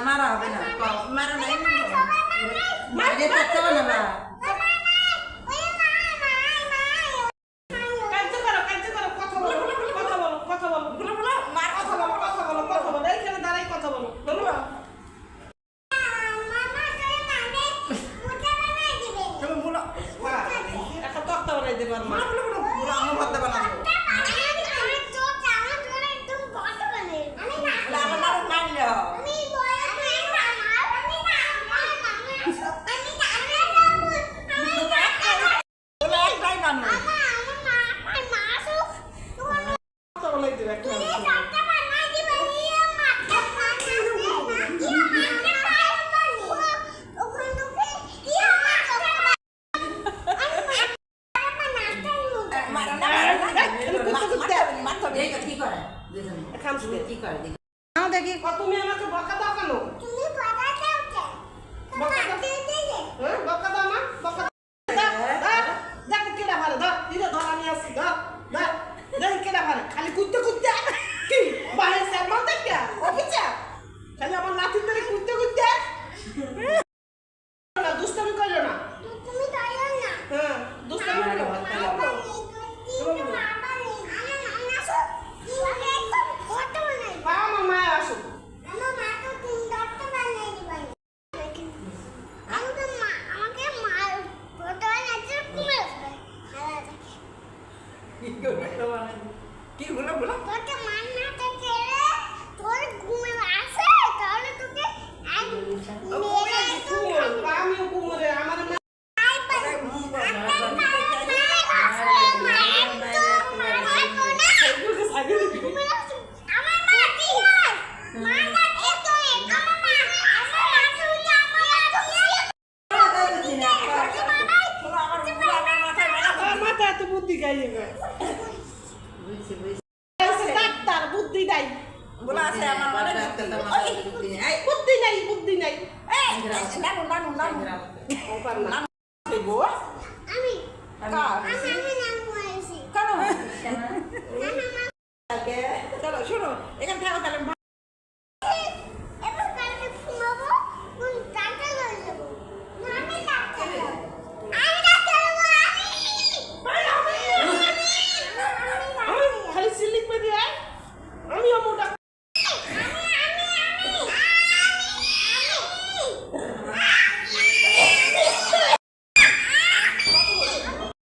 মারা হবে না মারা নাই মারে করতে হবে না দেখি তুমি আমাকে বকা দাও কেন? তুমি বকা দাও কেন? বকা দাও হ্যাঁ বকা দাও না বকা দেখ কেডা ভালো ধর দিলে ধর আমি আসি ধর ধর দেখ কেডা ভালো খালি কুত্তে কুত্তে কি বাইরে সে মত কে অফিসে খালি আমার লাঠির ধরে কুত্তে কুত্তে না দুষ্টামি করো না তুমি তাইও না হ্যাঁ দুষ্টামি করো কি বলো বলো তোকে মান্না থেকে তোর ঘুমে আসে তাহলে তোকে এক আমি ঘুমরে আমার মাথা তো বুদ্ধি গাইয়ে ডাক্তার বুদ্ধি নাই বলা আছে আমার মানে ডাক্তার বুদ্ধি নাই বুদ্ধি নাই নানু নানু নানু আমি